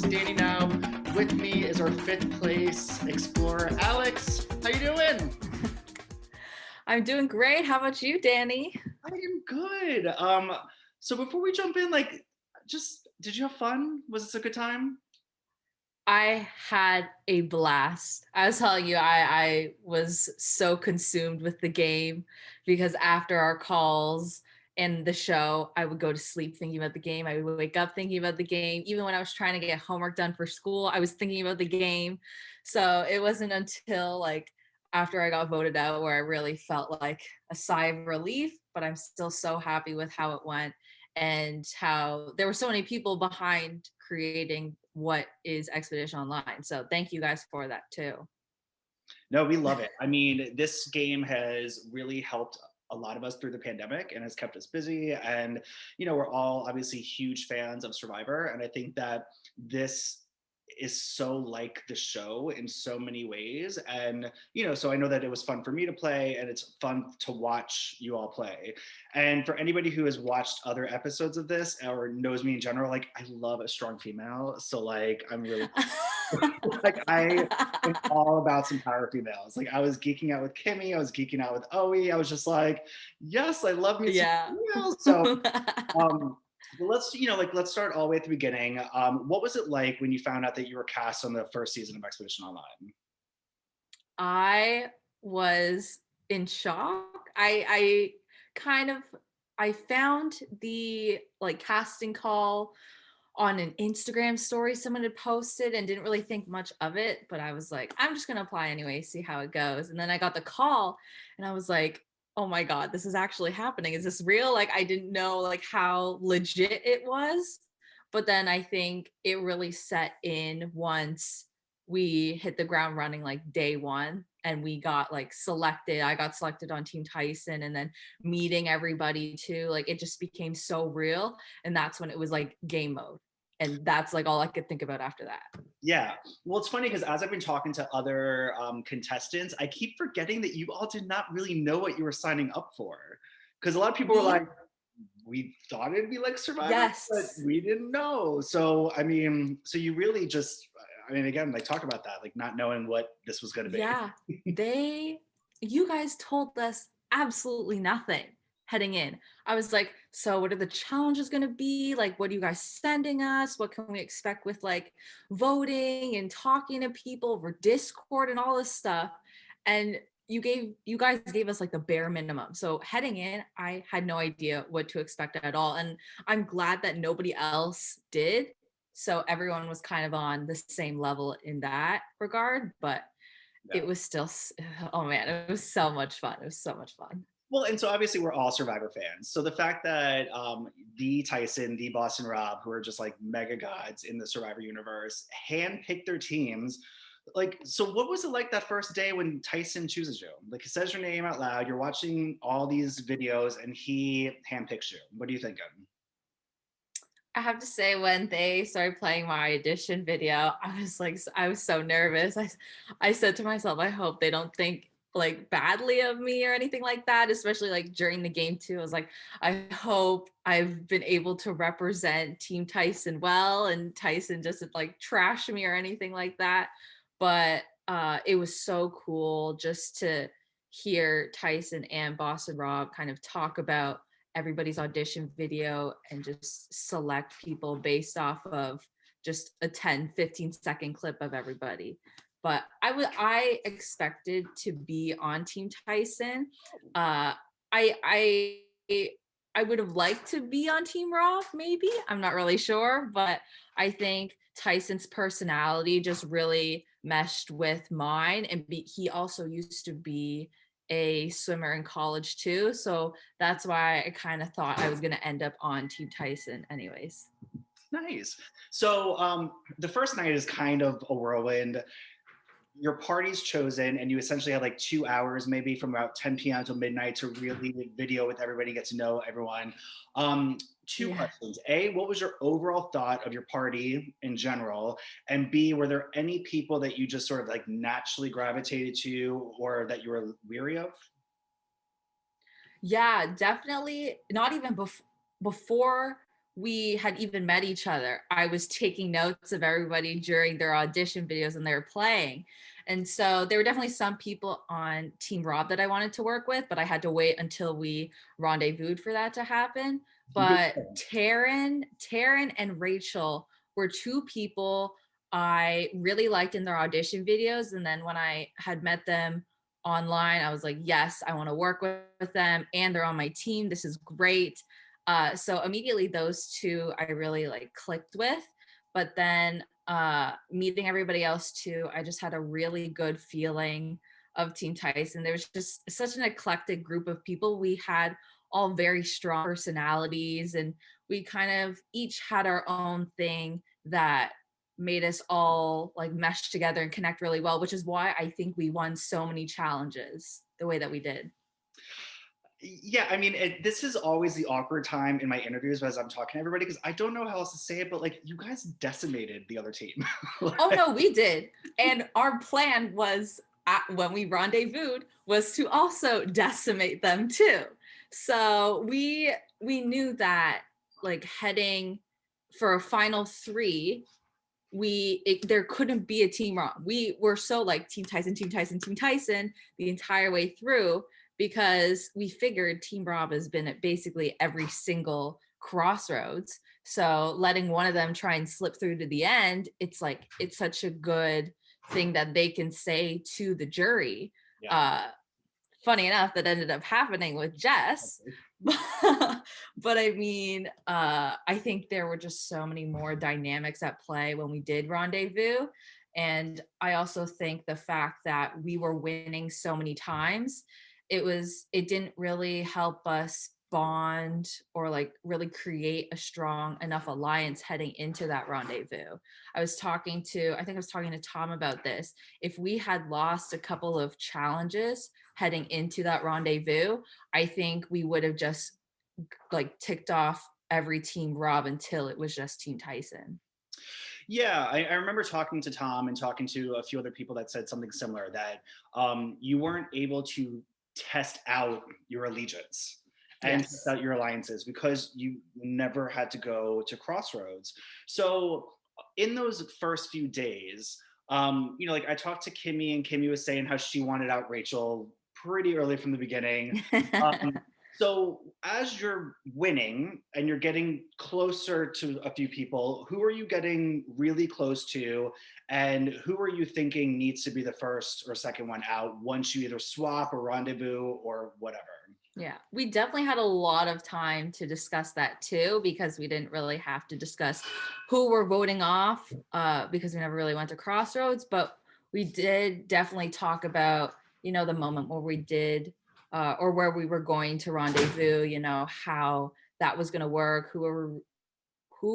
Danny Knaub. With me is our fifth place explorer, Alex. How you doing? I'm doing great. How about you, Danny? I am good. So before we jump in, did you have fun? Was this a good time? I had a blast. I was telling you, I was so consumed with the game because after our calls and the show, I would go to sleep thinking about the game. I would wake up thinking about the game. Even when I was trying to get homework done for school, I was thinking about the game. So it wasn't until after I got voted out where I really felt like a sigh of relief, but I'm still so happy with how it went and how there were so many people behind creating what is Expedition Online. So thank you guys for that too. No, we love it. I mean, this game has really helped a lot of us through the pandemic and has kept us busy. And, we're all obviously huge fans of Survivor. And I think that this is so like the show in so many ways. And, so I know that it was fun for me to play and it's fun to watch you all play. And for anybody who has watched other episodes of this or knows me in general, I love a strong female. So I'm really I am all about some power females. I was geeking out with Kimmy, I was geeking out with Owie. I was just like, yes, I love me some Yeah. females. So but let's start all the way at the beginning. What was it like when you found out that you were cast on the first season of Expedition Online? I was in shock. I kind of I found the casting call on an Instagram story someone had posted and didn't really think much of it, but I was like, I'm just going to apply anyway, see how it goes. And then I got the call and I was like, oh my God, this is actually happening. Is this real? I didn't know how legit it was. But then I think it really set in once we hit the ground running day one and we got selected. I got selected on Team Tyson and then meeting everybody too. It just became so real. And that's when it was game mode. And that's all I could think about after that. Yeah. Well, it's funny because as I've been talking to other contestants, I keep forgetting that you all did not really know what you were signing up for. Because a lot of people were like, we thought it'd be like Survivor, yes, but we didn't know. So, so you really just, again, talk about that, not knowing what this was going to be. Yeah. You guys told us absolutely nothing heading in. I was like, so what are the challenges going to be? What are you guys sending us? What can we expect with voting and talking to people over Discord and all this stuff? And you guys gave us the bare minimum. So heading in, I had no idea what to expect at all. And I'm glad that nobody else did. So everyone was kind of on the same level in that regard, but it was still, oh man, it was so much fun. It was so much fun. Well, and so obviously we're all Survivor fans. So the fact that the Tyson, the Boston Rob, who are just mega gods in the Survivor universe, handpicked their teams. So what was it like that first day when Tyson chooses you? He says your name out loud, you're watching all these videos and he handpicks you. What are you thinking? I have to say, when they started playing my audition video, I was so nervous. I said to myself, I hope they don't think badly of me or anything like that, especially during the game too. I was like, I hope I've been able to represent Team Tyson well and Tyson doesn't trash me or anything like that. But it was so cool just to hear Tyson and Boston Rob kind of talk about everybody's audition video and just select people based off of just a 10-15 second clip of everybody. But I expected to be on Team Tyson. I would have liked to be on Team Rob, maybe. I'm not really sure, but I think Tyson's personality just really meshed with mine. And he also used to be a swimmer in college too. So that's why I kind of thought I was going to end up on Team Tyson anyways. Nice. So the first night is kind of a whirlwind. Your party's chosen and you essentially have 2 hours maybe from about 10 p.m. till midnight to really video with everybody, get to know everyone. Two questions. A, what was your overall thought of your party in general? And B, were there any people that you just sort of naturally gravitated to or that you were weary of? Yeah, definitely not even before we had even met each other. I was taking notes of everybody during their audition videos and they were playing. And so there were definitely some people on Team Rob that I wanted to work with, but I had to wait until we rendezvoused for that to happen. Good. But Taryn and Rachel were two people I really liked in their audition videos. And then when I had met them online, I was like, yes, I want to work with them and they're on my team. This is great. So immediately those two I really like clicked with, but then meeting everybody else too, I just had a really good feeling of Team Tyson. There was just such an eclectic group of people. We had all very strong personalities and we kind of each had our own thing that made us all like mesh together and connect really well, which is why I think we won so many challenges the way that we did. Yeah, I mean, this is always the awkward time in my interviews as I'm talking to everybody because I don't know how else to say it, but like you guys decimated the other team. Oh no, we did. And our plan was when we rendezvoused was to also decimate them too. So we knew that like heading for a final three, there couldn't be a team wrong. We were so like Team Tyson, Team Tyson, Team Tyson the entire way through because we figured Team Rob has been at basically every single crossroads. So letting one of them try and slip through to the end, it's like it's such a good thing that they can say to the jury. Yeah. Uh, Funny enough, that ended up happening with Jess. But I mean, I think there were just so many more dynamics at play when we did rendezvous. And I also think the fact that we were winning so many times, it didn't really help us bond or like really create a strong enough alliance heading into that rendezvous. I think I was talking to Tom about this. If we had lost a couple of challenges heading into that rendezvous, I think we would have just like ticked off every Team Rob until it was just Team Tyson. Yeah, I remember talking to Tom and talking to a few other people that said something similar that you weren't able to test out your allegiance and test Yes. out your alliances because you never had to go to crossroads. So in those first few days, like I talked to Kimmy and Kimmy was saying how she wanted out Rachel pretty early from the beginning. Um, so as you're winning and you're getting closer to a few people, who are you getting really close to? And who are you thinking needs to be the first or second one out once you either swap or rendezvous or whatever? Yeah, we definitely had a lot of time to discuss that too, because we didn't really have to discuss who we're voting off because we never really went to crossroads. But we did definitely talk about, the moment where we did or where we were going to rendezvous, how that was going to work, who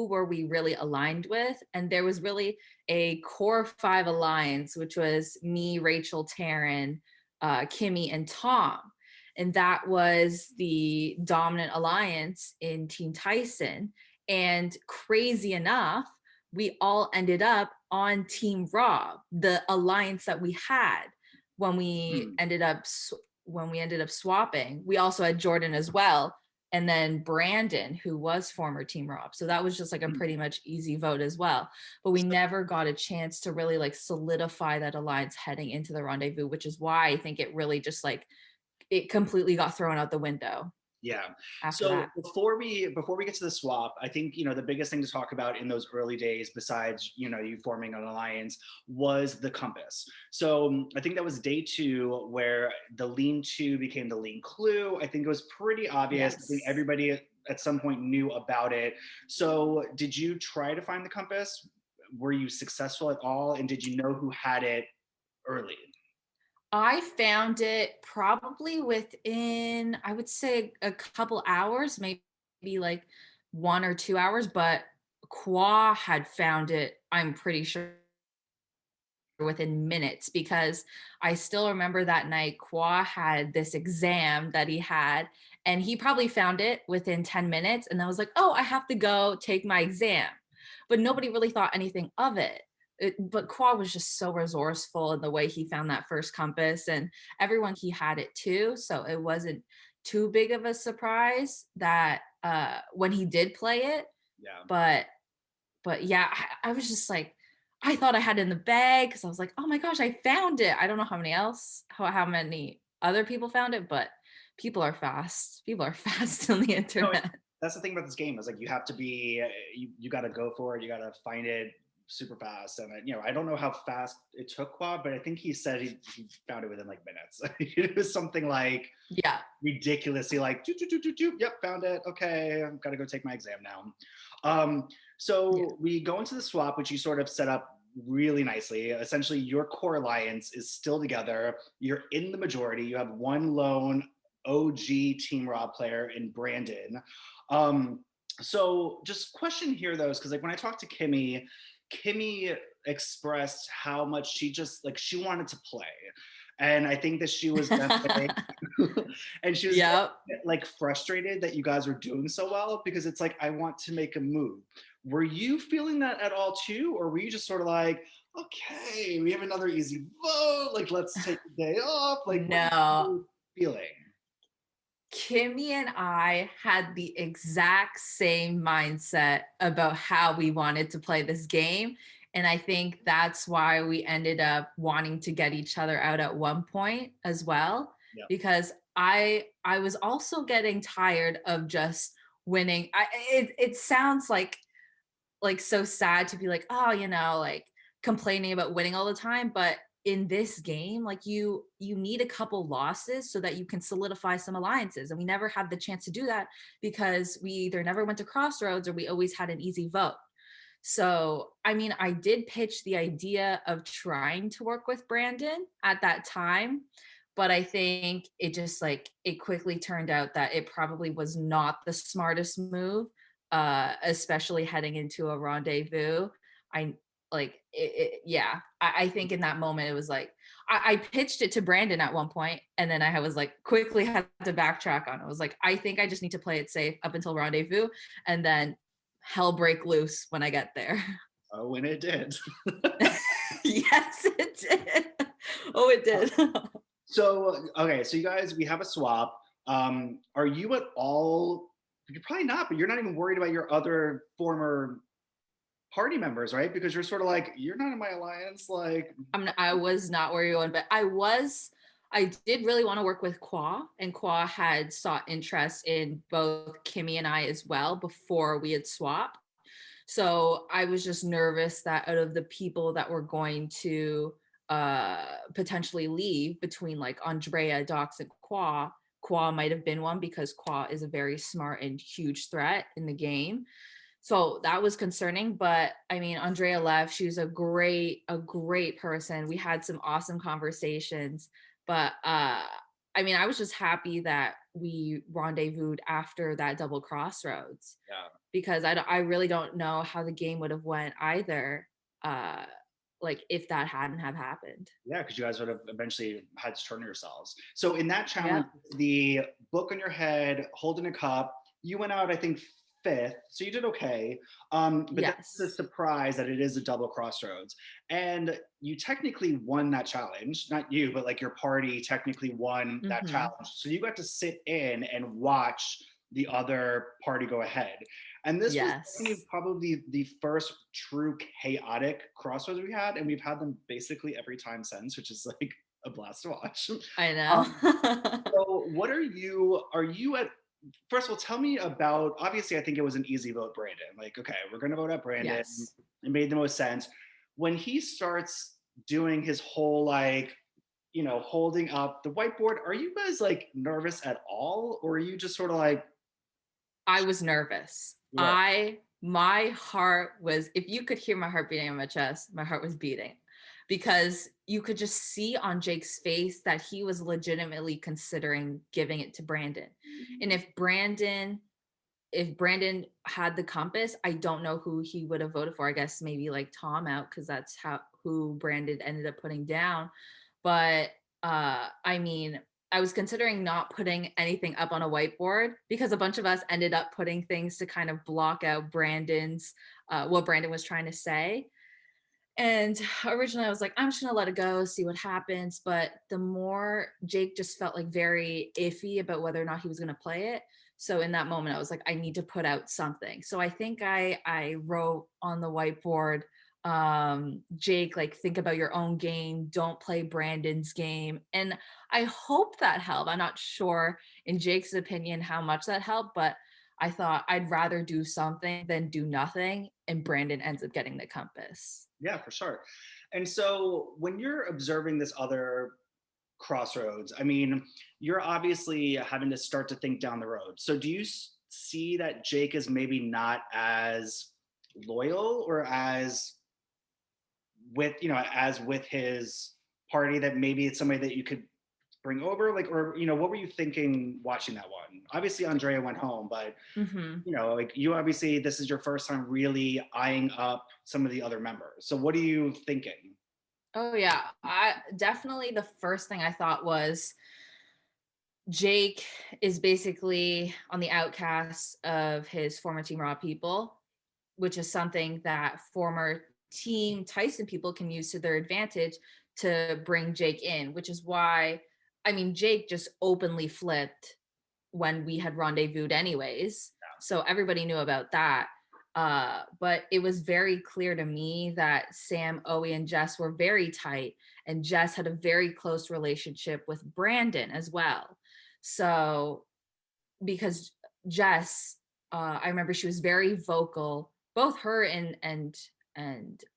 were we really aligned with. And there was really a core five alliance, which was me, Rachel, Taryn, Kimmy, and Tom. And that was the dominant alliance in Team Tyson. And crazy enough, we all ended up on Team Rob, the alliance that we had when we Hmm. ended up swapping. We also had Jordan as well, and then Brandon, who was former Team Rob. So that was just like a Hmm. pretty much easy vote as well. But we never got a chance to really like solidify that alliance heading into the rendezvous, which is why I think it really just like it completely got thrown out the window Yeah. after So that. before we get to the swap, I think the biggest thing to talk about in those early days, besides you forming an alliance, was the compass. So I think that was day two where the lean two became the lean clue. I think it was pretty obvious. I think Yes. everybody at some point knew about it. So did you try to find the compass? Were you successful at all? And did you know who had it early? I found it probably within, I would say, a couple hours, maybe like 1 or 2 hours, but Qua had found it, I'm pretty sure, within minutes, because I still remember that night Qua had this exam that he had, and he probably found it within 10 minutes. And I was like, oh, I have to go take my exam. But nobody really thought anything of it. But Qua was just so resourceful in the way he found that first compass, and everyone he had it too. So it wasn't too big of a surprise that when he did play it, Yeah. But yeah, I was just like, I thought I had it in the bag because I was like, oh my gosh, I found it. I don't know how many other people found it, but people are fast. People are fast on the No, internet. that's the thing about this game is like you have to be you got to go for it. You got to find it super fast. And I don't know how fast it took Quad, but I think he said he found it within like minutes. It was something like Yeah. ridiculously like doo, doo, doo, doo, doo, yep, found it. Okay, I've got to go take my exam now. Um, Yeah. so we go into the swap, which you sort of set up really nicely. Essentially, your core alliance is still together. You're in the majority. You have one lone OG Team Raw player in Brandon. So just question here though, is because like when I talked to Kimmy expressed how much she just like she wanted to play. And I think that she was definitely and she was Yep. like frustrated that you guys were doing so well because it's like I want to make a move. Were you feeling that at all too, or were you just sort of like, okay, we have another easy vote, like let's take the day off? Like, what were No. you feeling? Kimmy and I had the exact same mindset about how we wanted to play this game. And I think that's why we ended up wanting to get each other out at one point as well. Yeah. Because I was also getting tired of just winning. It sounds like so sad to be like, oh, like complaining about winning all the time, but in this game, like you need a couple losses so that you can solidify some alliances, and we never had the chance to do that because we either never went to crossroads or we always had an easy vote. So I mean, I did pitch the idea of trying to work with Brandon at that time, but I think it just like it quickly turned out that it probably was not the smartest move, especially heading into a rendezvous. I like yeah. I think in that moment it was like I pitched it to Brandon at one point, and then I was like quickly had to backtrack on it. I was like, I think I just need to play it safe up until rendezvous, and then hell break loose when I get there. Oh, and it did. Yes, it did. Oh, it did. So okay, so you guys, we have a swap. Are you at all? You're probably not, but you're not even worried about your other former party members, right? Because you're sort of like, you're not in my alliance. Like, I was not where you were going, but I did really want to work with Kwa, and Kwa had sought interest in both Kimmy and I as well before we had swapped. So I was just nervous that out of the people that were going to potentially leave between like Andrea, Dox, and Kwa might have been one because Kwa is a very smart and huge threat in the game. So that was concerning, but I mean, Andrea left. She was a great person. We had some awesome conversations, but I mean, I was just happy that we rendezvoused after that double crossroads yeah, because I really don't know how the game would have went either, uh, like if that hadn't have happened. yeah, because you guys would have eventually had to turn yourselves. So in that challenge, Yep. the book on your head, holding a cup, you went out, I think, fifth, so you did okay. But that's the Yes. surprise that it is a double crossroads, and you technically won that challenge. Not you, but like your party technically won that Hmm. challenge. So you got to sit in and watch the other party go ahead. And this was Yes. definitely probably the first true chaotic crossroads we had, and we've had them basically every time since, which is like a blast to watch. I Um, know. so, what are you at? First of all, tell me about. Obviously, I think it was an easy vote, Brandon. Like, okay, we're gonna vote out Brandon. Yes. It made the most sense. When he starts doing his whole like, holding up the whiteboard, are you guys like nervous at all, or are you just sort of like, I was nervous. right? My heart was, if you could hear my heart beating in my chest, my heart was beating because you could just see on Jake's face that he was legitimately considering giving it to Brandon. And if Brandon had the compass, I don't know who he would have voted for. I guess maybe like Tom out because that's who Brandon ended up putting down. But I mean, I was considering not putting anything up on a whiteboard because a bunch of us ended up putting things to kind of block out Brandon's what Brandon was trying to say. And originally I was like, I'm just gonna let it go, see what happens. But the more Jake just felt like very iffy about whether or not he was gonna play it. So in that moment, I was like, I need to put out something. So I think I wrote on the whiteboard, Jake, like, think about your own game, don't play Brandon's game. And I hope that helped. I'm not sure in Jake's opinion how much that helped, but I thought I'd rather do something than do nothing, and Brandon ends up getting the compass. Yeah, for sure. And so when you're observing this other crossroads, I mean, you're obviously having to start to think down the road. So do you see that Jake is maybe not as loyal or as with, as with his party, that maybe it's somebody that you could bring over, like, or, what were you thinking watching that one? Obviously Andrea went home, but Hmm. like, you obviously, this is your first time really eyeing up some of the other members. So what are you thinking? Oh yeah, I definitely, the first thing I thought was Jake is basically on the outcast of his former Team Raw people, which is something that former Team Tyson people can use to their advantage to bring Jake in, which is why, I mean, Jake just openly flipped when we had rendezvoused anyways. So everybody knew about that. But it was very clear to me that Sam, Owie, and Jess were very tight, and Jess had a very close relationship with Brandon as well. So because Jess, I remember she was very vocal. Both her and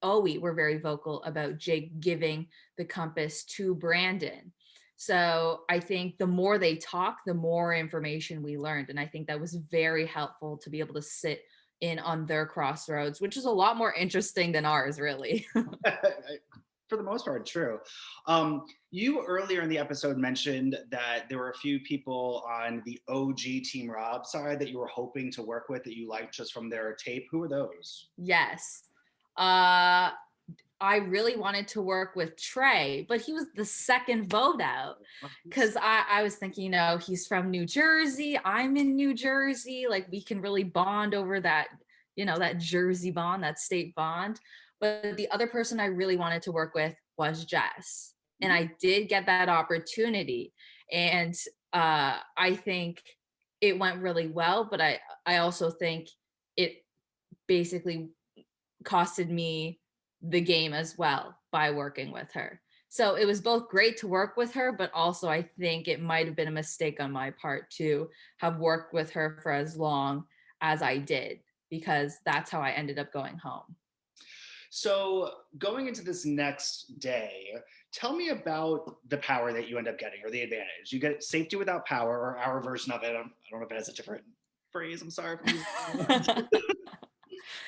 Owie were very vocal about Jake giving the compass to Brandon. So I think the more they talk, the more information we learned, and I think that was very helpful to be able to sit in on their crossroads, which is a lot more interesting than ours, really. For the most part, true. You earlier in the episode mentioned that there were a few people on the OG Team Rob side that you were hoping to work with, that you liked just from their tape. Who were those? Yes. I really wanted to work with Trey, but he was the second vote out because I was thinking, he's from New Jersey. I'm in New Jersey. Like, we can really bond over that, that Jersey bond, that state bond. But the other person I really wanted to work with was Jess. And I did get that opportunity. And I think it went really well, but I also think it basically costed me the game as well by working with her. So it was both great to work with her, but also I think it might have been a mistake on my part to have worked with her for as long as I did, because that's how I ended up going home. So going into this next day, tell me about the power that you end up getting, or the advantage. You get safety without power, or our version of it. I don't know if it has a different phrase. I'm sorry if I'm using it.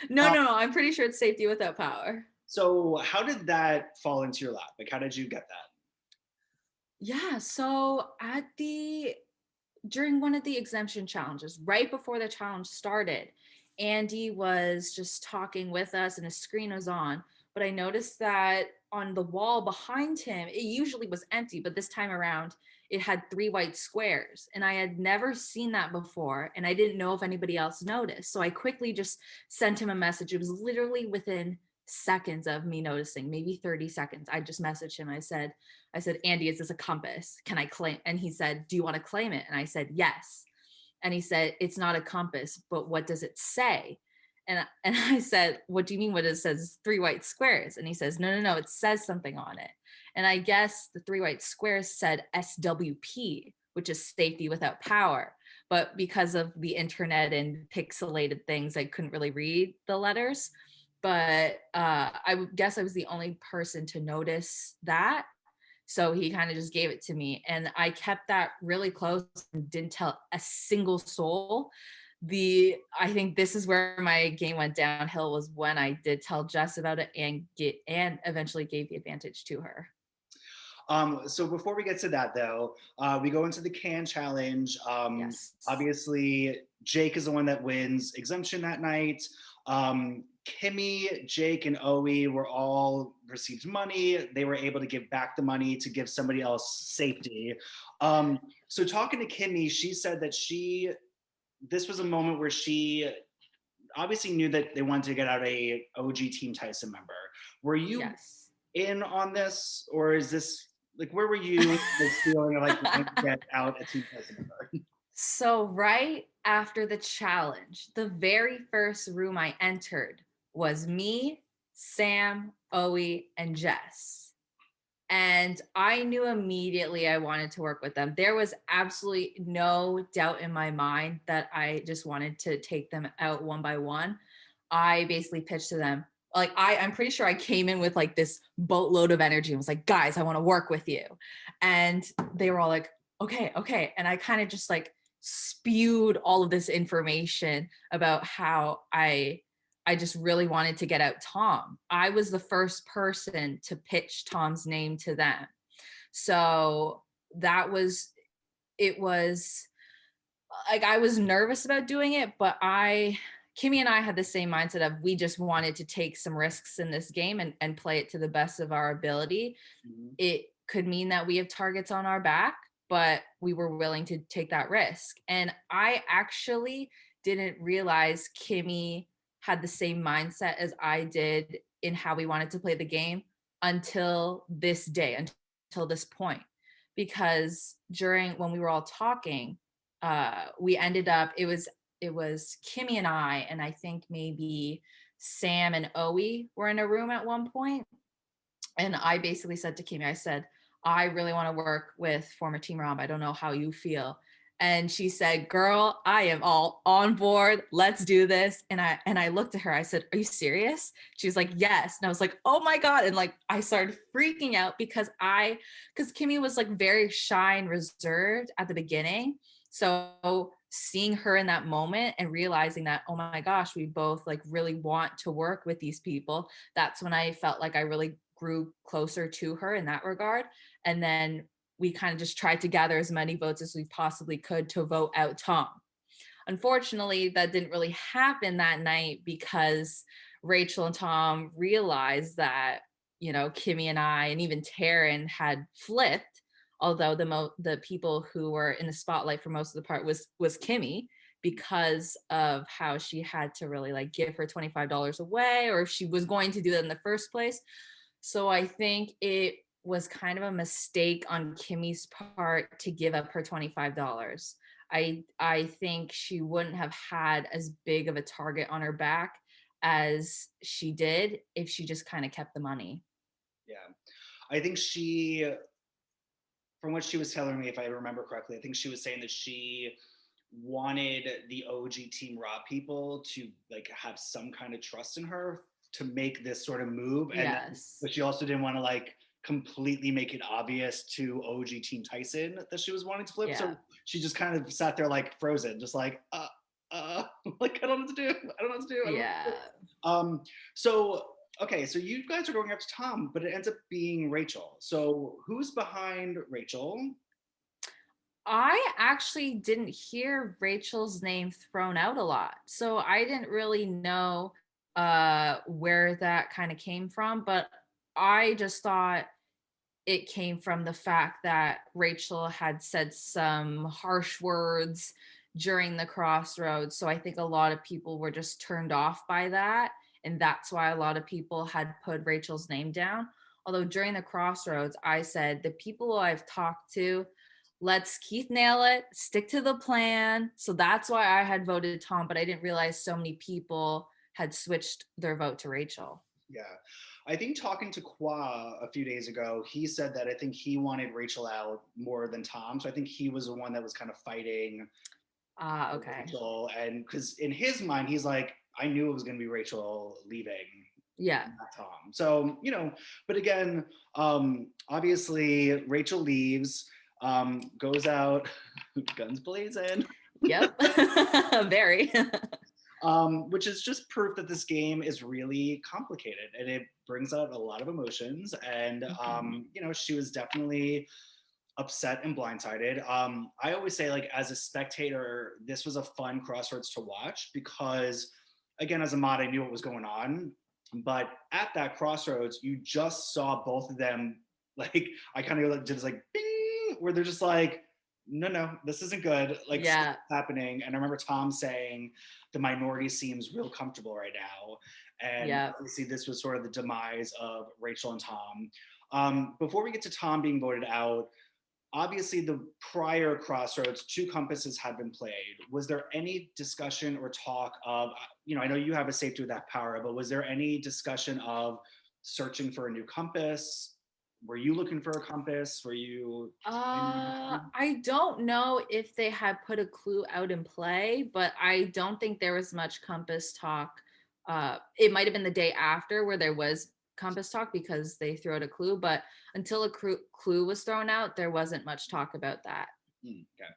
No, no, no. I'm pretty sure it's safety without power. So how did that fall into your lap? Like, how did you get that? Yeah. So during one of the exemption challenges, right before the challenge started, Andy was just talking with us and his screen was on. But I noticed that on the wall behind him, it usually was empty, but this time around, it had 3 white squares. And I had never seen that before. And I didn't know if anybody else noticed. So I quickly just sent him a message. It was literally within seconds of me noticing, maybe 30 seconds. I just messaged him. I said, Andy, is this a compass? Can I claim? And he said, do you want to claim it? And I said, yes. And he said, it's not a compass, but what does it say? And I said, what do you mean what it says? It's 3 white squares. And he says, no, no, no, it says something on it. And I guess the 3 white squares said SWP, which is safety without power. But because of the internet and pixelated things, I couldn't really read the letters. But I guess I was the only person to notice that. So he kind of just gave it to me. And I kept that really close and didn't tell a single soul. I think this is where my game went downhill, was when I did tell Jess about it and eventually gave the advantage to her. So before we get to that, though, we go into the can challenge. Yes. Obviously, Jake is the one that wins exemption that night. Kimmy, Jake, and Owie were all received money. They were able to give back the money to give somebody else safety. So talking to Kimmy, she said that this was a moment where she obviously knew that they wanted to get out a OG Team Tyson member. Were you Yes. in on this, or is this, like, where were you, this feeling of like wanting to get out a Team Tyson member? So right after the challenge, the very first room I entered was me, Sam, Oe, and Jess. And I knew immediately I wanted to work with them. There was absolutely no doubt in my mind that I just wanted to take them out one by one. I basically pitched to them. Like I'm pretty sure I came in with like this boatload of energy and was like, guys, I want to work with you. And they were all like, okay, okay. And I kind of just like spewed all of this information about how I just really wanted to get out Tom. I was the first person to pitch Tom's name to them. So that was, it was like I was nervous about doing it, but Kimmy and I had the same mindset of we just wanted to take some risks in this game and play it to the best of our ability. Mhm. It could mean that we have targets on our back, but we were willing to take that risk. And I actually didn't realize Kimmy had the same mindset as I did in how we wanted to play the game until this day, until this point. Because during when we were all talking, we ended up it was Kimmy and I think maybe Sam and Oe were in a room at one point, and I basically said to Kimmy, I said, I really want to work with former Team Rob. I don't know how you feel. And she said, girl, I am all on board. Let's do this. And I looked at her, I said, are you serious? She's like, yes. And I was like, oh my God. And like I started freaking out because Kimmy was like very shy and reserved at the beginning. So seeing her in that moment and realizing that, oh my gosh, we both like really want to work with these people, that's when I felt like I really grew closer to her in that regard. And then we kind of just tried to gather as many votes as we possibly could to vote out Tom. Unfortunately, that didn't really happen that night because Rachel and Tom realized that, Kimmy and I and even Taryn had flipped, although the people who were in the spotlight for most of the part was Kimmy, because of how she had to really like give her $25 away, or if she was going to do that in the first place. So I think it was kind of a mistake on Kimmy's part to give up her $25. I think she wouldn't have had as big of a target on her back as she did if she just kind of kept the money. Yeah. I think from what she was telling me, if I remember correctly, I think she was saying that she wanted the OG Team Raw people to like have some kind of trust in her to make this sort of move, and Yes. but she also didn't want to like completely make it obvious to OG Team Tyson that she was wanting to flip. Yeah. So she just kind of sat there like frozen, just like like I don't know what to do. I don't know what to do. I don't know what to Yeah. do. So okay, so you guys are going after Tom, but it ends up being Rachel. So who's behind Rachel? I actually didn't hear Rachel's name thrown out a lot. So I didn't really know where that kind of came from, but I just thought it came from the fact that Rachel had said some harsh words during the crossroads. So I think a lot of people were just turned off by that. And that's why a lot of people had put Rachel's name down. Although during the crossroads, I said, the people I've talked to, let's Keith nail it, stick to the plan. So that's why I had voted Tom, but I didn't realize so many people had switched their vote to Rachel. Yeah. I think talking to Qua a few days ago, he said that I think he wanted Rachel out more than Tom. So I think he was the one that was kind of fighting Ah, for okay. Rachel. And because in his mind, he's like, I knew it was going to be Rachel leaving, Yeah. not Tom. So, but again, obviously, Rachel leaves, goes out, guns blazing. Yep. Very. Which is just proof that this game is really complicated and it brings out a lot of emotions. And, Mhm. she was definitely upset and blindsided. I always say, like, as a spectator, this was a fun crossroads to watch because, again, as a mod, I knew what was going on. But at that crossroads, you just saw both of them. Like, I kind of did this, like, bing, where they're just like, no, this isn't good. Like, something's Yeah. happening. And I remember Tom saying, the minority seems real comfortable right now. And Yeah. obviously, this was sort of the demise of Rachel and Tom. Before we get to Tom being voted out, obviously the prior Crossroads, two compasses had been played. Was there any discussion or talk of, I know you have a safety with that power, but was there any discussion of searching for a new compass? Were you looking for a compass? Were you planning on something? I don't know if they had put a clue out in play, but I don't think there was much compass talk. It might have been the day after where there was compass talk because they threw out a clue, but until a clue was thrown out, there wasn't much talk about that. Okay.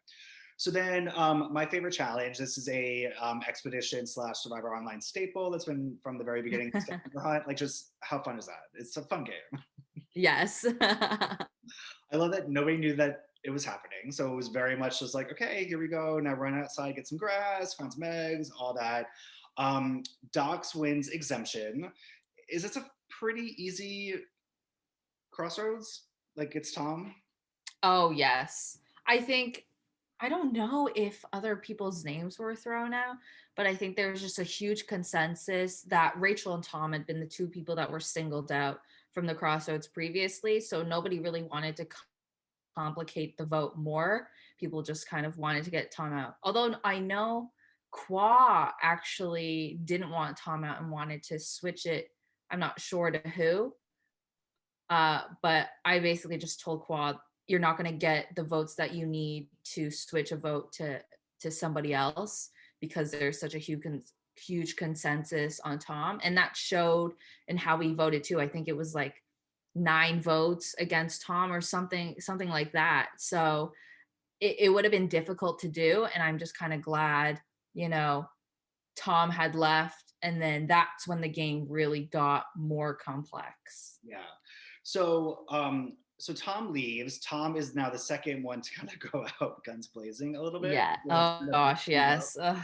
So then, my favorite challenge. This is a expedition slash Survivor Online staple that's been from the very beginning. Scavenger hunt. Like, just how fun is that? It's a fun game. Yes. I love that nobody knew that it was happening. So it was very much just like, okay, here we go. Now run outside, get some grass, find some eggs, all that. Docs wins exemption. Is this a pretty easy crossroads? Like it's Tom? Oh, yes. I think, I don't know if other people's names were thrown out, but I think there was just a huge consensus that Rachel and Tom had been the two people that were singled out from the Crossroads previously. So nobody really wanted to complicate the vote more. People just kind of wanted to get Tom out. Although I know Qua actually didn't want Tom out and wanted to switch it. I'm not sure to who. But I basically just told Quad, you're not going to get the votes that you need to switch a vote to somebody else because there's such a huge consensus on Tom, and that showed in how we voted too. I think it was like 9 votes against Tom or something like that. So it would have been difficult to do, and I'm just kind of glad, Tom had left, and then that's when the game really got more complex. Yeah. So Tom leaves. Tom is now the second one to kind of go out guns blazing a little bit. Yeah. Well, Oh gosh, yes. Ugh.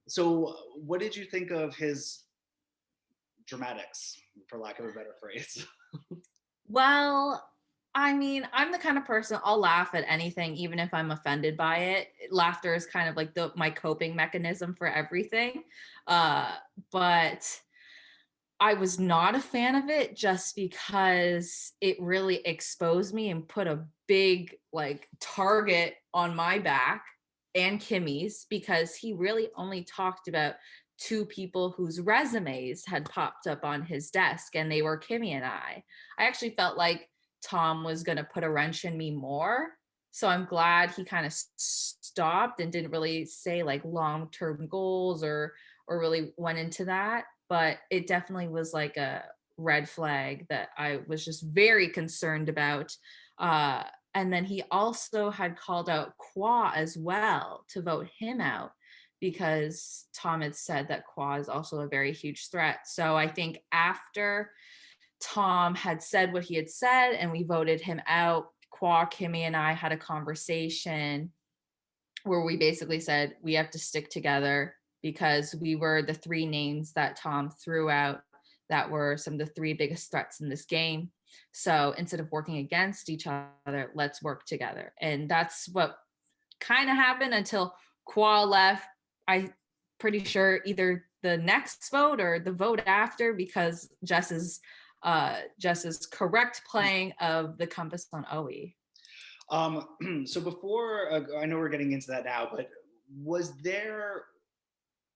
so what did you think of his dramatics, for lack of a better phrase? Well, I mean, I'm the kind of person I'll laugh at anything, even if I'm offended by it. Laughter is kind of like my coping mechanism for everything. Uh, but I was not a fan of it just because it really exposed me and put a big like target on my back and Kimmy's, because he really only talked about 2 people whose resumes had popped up on his desk, and they were Kimmy and I. I actually felt like Tom was going to put a wrench in me more. So I'm glad he kind of stopped and didn't really say like long-term goals or really went into that, but it definitely was like a red flag that I was just very concerned about. And then he also had called out Qua as well to vote him out because Tom had said that Qua is also a very huge threat. So I think after Tom had said what he had said and we voted him out, Qua, Kimmy, and I had a conversation where we basically said we have to stick together because we were the 3 names that Tom threw out that were some of the 3 biggest threats in this game. So instead of working against each other, let's work together. And that's what kind of happened until Qua left. I'm pretty sure either the next vote or the vote after, because Jess's correct playing of the compass on OE. So before, I know we're getting into that now, but was there,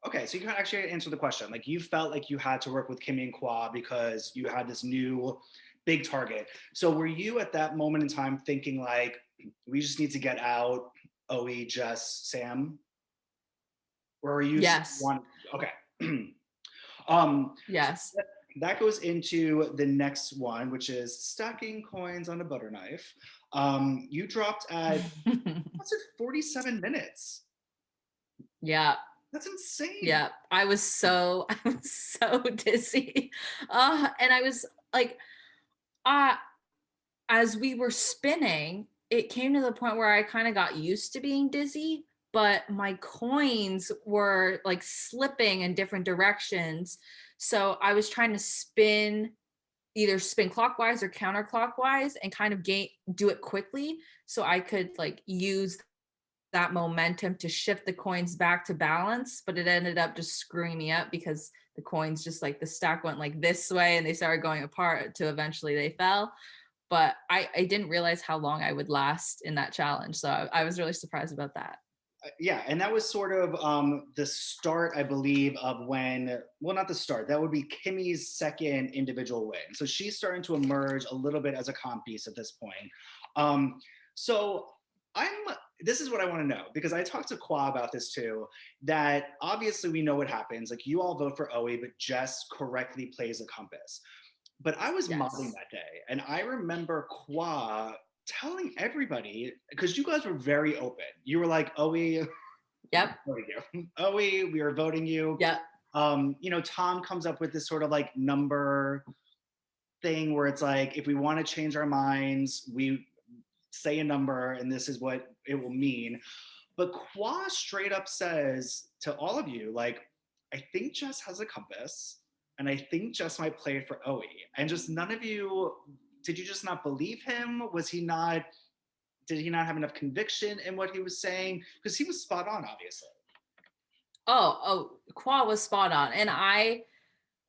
okay, so you can actually answer the question. Like you felt like you had to work with Kimmy and Qua because you had this new big target. So were you at that moment in time thinking like, we just need to get out OE, Jess, Sam? Or are you Yes. okay. Yes. That goes into the next one, which is stacking coins on a butter knife. You dropped at, what's it, 47 minutes? Yeah. That's insane. Yeah. I was so dizzy. And I was like, as we were spinning, it came to the point where I kind of got used to being dizzy, but my coins were like slipping in different directions. So I was trying to either spin clockwise or counterclockwise and kind of do it quickly so I could like use that momentum to shift the coins back to balance, but it ended up just screwing me up because the coins just like the stack went like this way and they started going apart to eventually they fell. but I didn't realize how long I would last in that challenge. So I was really surprised about that. Yeah, and that was sort of the start, I believe, of when, well, not the start, that would be Kimmy's second individual win. So she's starting to emerge a little bit as a comp piece at this point. Um, so I'm, this is what I want to know, because I talked to Kwa about this too, that obviously we know what happens. Like you all vote for Oe, but Jess correctly plays a compass. But I was modding Yes. that day, and I remember Kwa telling everybody, because you guys were very open. You were like, "Oh, we Yep. voting you. Oh, we are voting you." Yep. Tom comes up with this sort of like number thing where it's like, if we want to change our minds, we say a number, and this is what it will mean. But Kwa straight up says to all of you, like, I think Jess has a compass, and I think Jess might play for Oe. And just none of you, did you just not believe him? Was he not, did he not have enough conviction in what he was saying? Because he was spot on, obviously. Qua was spot on.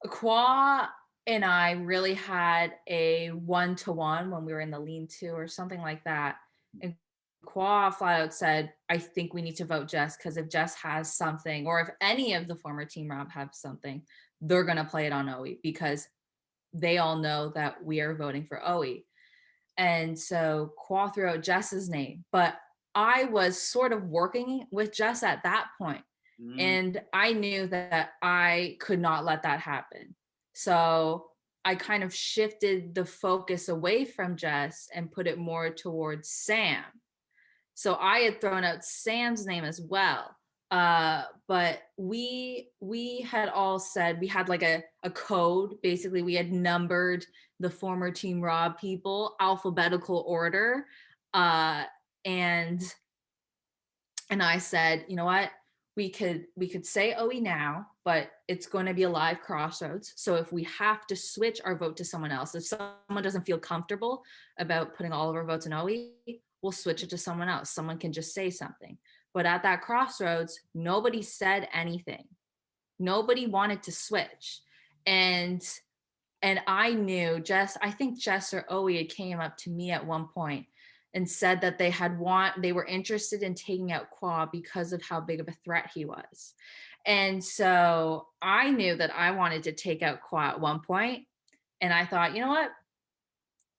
Qua and I really had a 1-to-1 when we were in the lean-to or something like that. And Qua flat out said, I think we need to vote Jess, because if Jess has something, or if any of the former Team Rob have something, they're going to play it on Oe, because they all know that we are voting for Oe. And so Qua threw out Jess's name, but I was sort of working with Jess at that point, Mm, and I knew that I could not let that happen. So I kind of shifted the focus away from Jess and put it more towards Sam. So I had thrown out Sam's name as well. But we had all said, we had like a code. Basically, we had numbered the former Team Rob people alphabetical order. Uh, and and I said, you know what? We could say OE now, but it's going to be a live crossroads. So if we have to switch our vote to someone else, if someone doesn't feel comfortable about putting all of our votes in OE, we'll switch it to someone else. Someone can just say something. But at that crossroads, nobody said anything. Nobody wanted to switch. And I knew I think Jess or Oe came up to me at one point and said that they were interested in taking out Qua because of how big of a threat he was. And so I knew that I wanted to take out Qua at one point. And I thought, you know what?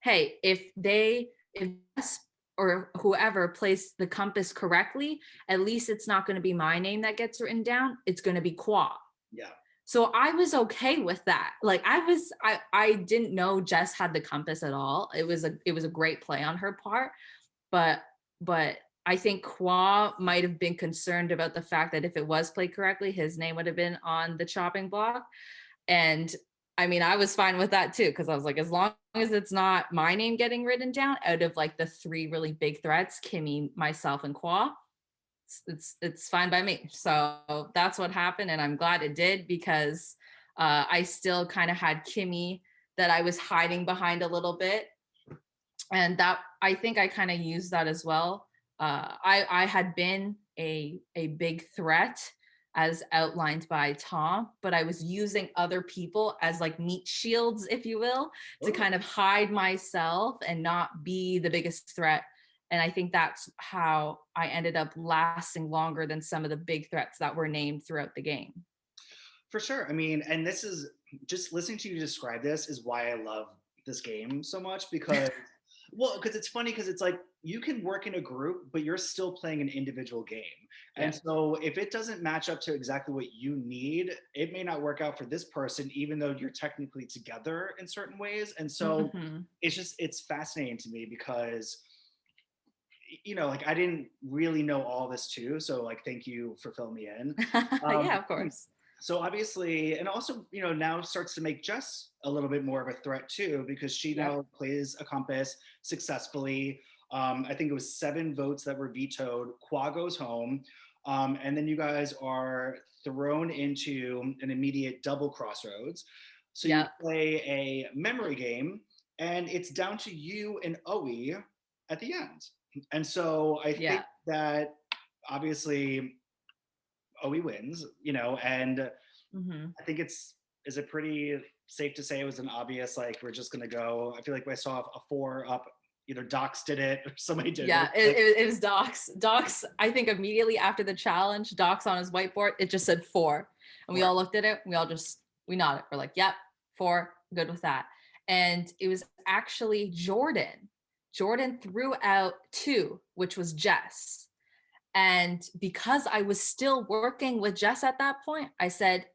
Hey, if Jess or whoever plays the compass correctly, at least it's not going to be my name that gets written down. It's going to be Qua. yeah. So I was okay with that. Like I didn't know Jess had the compass at all. It was a great play on her part, but but I think Qua might have been concerned about the fact that if it was played correctly, his name would have been on the chopping block. And I mean, I was fine with that too, because I was like, as long as it's not my name getting written down out of like the three really big threats, Kimmy, myself, and Qua, it's fine by me. So that's what happened, and I'm glad it did, because I still kind of had Kimmy that I was hiding behind a little bit, and that I think I kind of used that as well. I had been a big threat as outlined by Tom, but I was using other people as like meat shields, if you will, to Oh, kind of hide myself and not be the biggest threat. And I think that's how I ended up lasting longer than some of the big threats that were named throughout the game. for sure. I mean, and this is, just listening to you describe this is why I love this game so much, because, well, because it's funny, because it's like you can work in a group, but you're still playing an individual game. And Yeah. so if it doesn't match up to exactly what you need, it may not work out for this person, even though you're technically together in certain ways. And so Mm-hmm. it's fascinating to me, because like I didn't really know all this too. So like, thank you for filling me in. Yeah, Um, of course. so obviously, and also, now starts to make Jess a little bit more of a threat too, because she Yep. now plays a compass successfully. I think it was 7 votes that were vetoed. Qua goes home. And then you guys are thrown into an immediate double crossroads. So you Yep. play a memory game, and it's down to you and Oe at the end. And so I think Yeah. that obviously Oe wins, and Mm-hmm. I think it's is it pretty safe to say it was an obvious, like, we're just gonna go? I feel like I saw a four up, either Docs did it or somebody did. Yeah, it was Doc's. Doc's, I think immediately after the challenge, Doc's on his whiteboard, it just said 4. And we Four. all looked at it, we nodded. We're like, yep, 4, good with that. And it was actually Jordan. Jordan threw out 2, which was Jess. And because I was still working with Jess at that point, I said,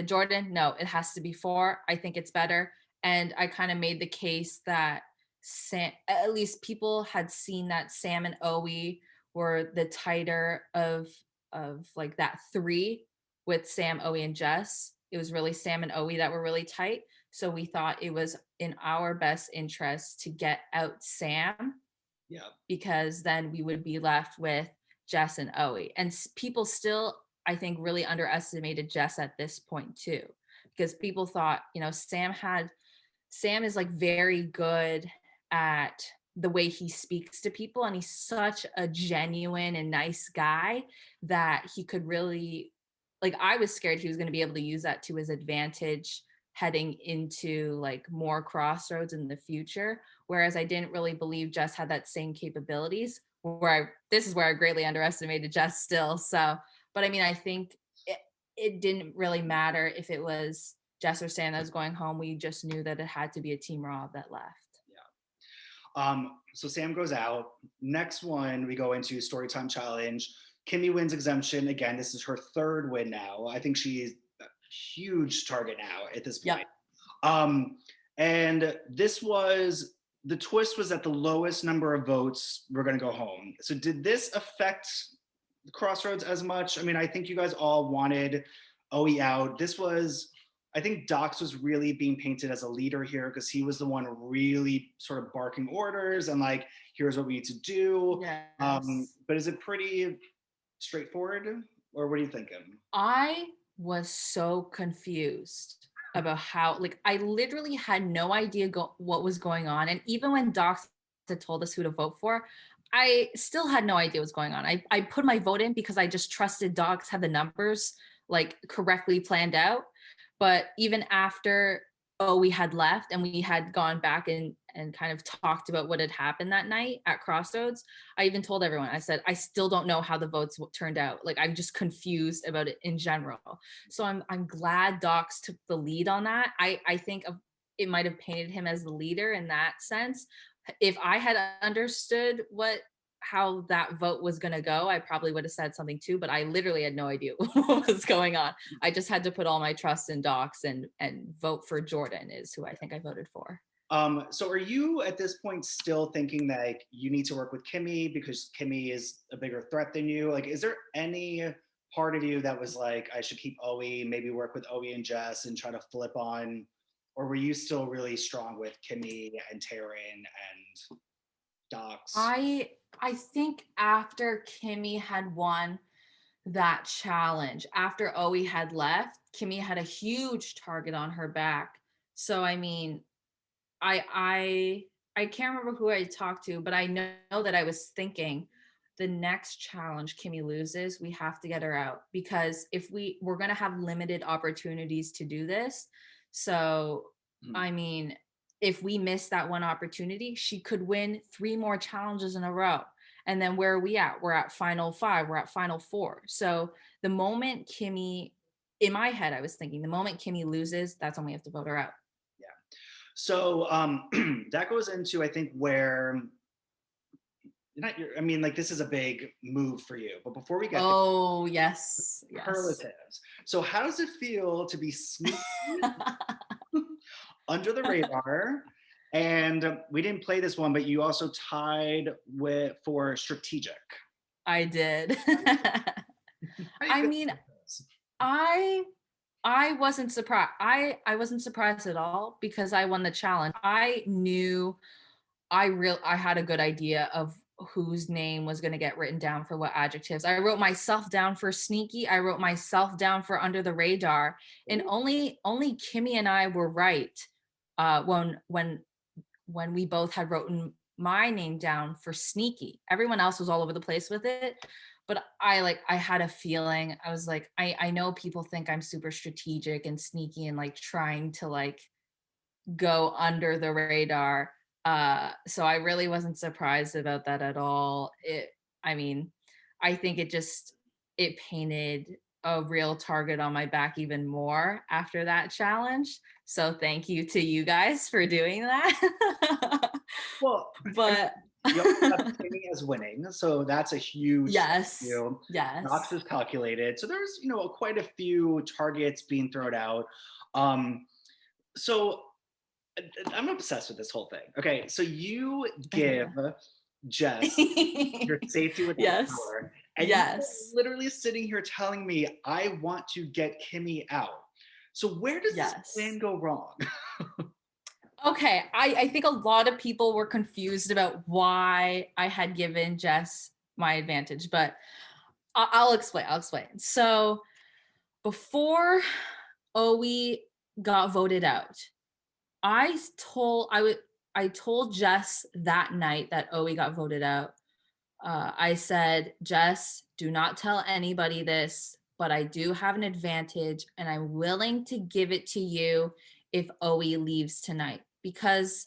Jordan, no, it has to be 4. I think it's better. And I kind of made the case that Sam, at least people had seen that Sam and Owie were the tighter of like that 3 with Sam, Owie, and Jess. It was really Sam and Owie that were really tight. So we thought it was in our best interest to get out Sam, Yeah. because then we would be left with Jess and Owie. And people still, I think, really underestimated Jess at this point too, because people thought, Sam is like very good at the way he speaks to people, and he's such a genuine and nice guy that he could really, like, I was scared he was going to be able to use that to his advantage heading into like more crossroads in the future, whereas I didn't really believe Jess had that same capabilities. This is where I greatly underestimated Jess still. So, but I mean, I think it didn't really matter if it was Jess or Sam that was going home. We just knew that it had to be a team Rob that left. So Sam goes out. Next one, we go into Storytime Challenge. Kimmy wins exemption. Again, this is her 3rd win now. I think she's a huge target now at this point. Yep. And the twist was that the lowest number of votes were going to go home. So did this affect the Crossroads as much? I mean, I think you guys all wanted Owie out. I think Docs was really being painted as a leader here because he was the one really sort of barking orders and like, here's what we need to do. Yes. But is it pretty straightforward, or what are you thinking? I was so confused about how, like, I literally had no idea what was going on. And even when Docs had told us who to vote for, I still had no idea what was going on. I put my vote in because I just trusted Docs had the numbers like correctly planned out. But even after we had left and we had gone back and kind of talked about what had happened that night at Crossroads, I even told everyone, I said, I still don't know how the votes turned out. Like, I'm just confused about it in general. So I'm glad Docs took the lead on that. I think it might have painted him as the leader in that sense. If I had understood how that vote was going to go, I probably would have said something too, but I literally had no idea what was going on. I just had to put all my trust in Docs and vote for Jordan, is who I think I voted for. So are you at this point still thinking that like, you need to work with Kimmy because Kimmy is a bigger threat than you? Like, is there any part of you that was like, I should keep Owie, maybe work with Owie and Jess and try to flip on, or were you still really strong with Kimmy and Taryn and Docs? I think after Kimmy had won that challenge, after Owie had left, Kimmy had a huge target on her back. So I mean, I can't remember who I talked to, but I know that I was thinking the next challenge Kimmy loses, we have to get her out, because if we're going to have limited opportunities to do this. So, I mean, if we miss that one opportunity, she could win 3 more challenges in a row. And then where are we at? We're at final 5, we're at final 4. So the moment Kimmy, in my head, I was thinking the moment Kimmy loses, that's when we have to vote her out. Yeah. So that goes into, I think, where I mean, like, this is a big move for you. But before we get yes. superlatives. So how does it feel to be sneaky under the radar? And we didn't play this one, but you also tied for strategic. I did. I mean, I wasn't surprised. I wasn't surprised at all because I won the challenge. I knew I had a good idea of whose name was going to get written down for what adjectives. I wrote myself down for sneaky. I wrote myself down for under the radar, and only Kimmy and I were right when we both had written my name down for sneaky. Everyone else was all over the place with it. But I had a feeling. I was like, I know people think I'm super strategic and sneaky and like trying to like go under the radar. So I really wasn't surprised about that at all. I mean, I think it painted a real target on my back even more after that challenge. So thank you to you guys for doing that. Well, I mean, But you also have Timmy as winning, so that's a huge, yes, you know, Knox yes. is calculated. So there's, quite a few targets being thrown out. Um, so I'm obsessed with this whole thing. Okay, so you give Okay. Jess your safety without Yes. power, and you are Yes. literally sitting here telling me I want to get Kimmy out. So where does this plan Yes. go wrong? Okay, I think a lot of people were confused about why I had given Jess my advantage, but I'll explain. I'll explain. So before Owe got voted out, I told Jess that night that Owe got voted out. I said, Jess, do not tell anybody this, but I do have an advantage and I'm willing to give it to you if Oe leaves tonight. Because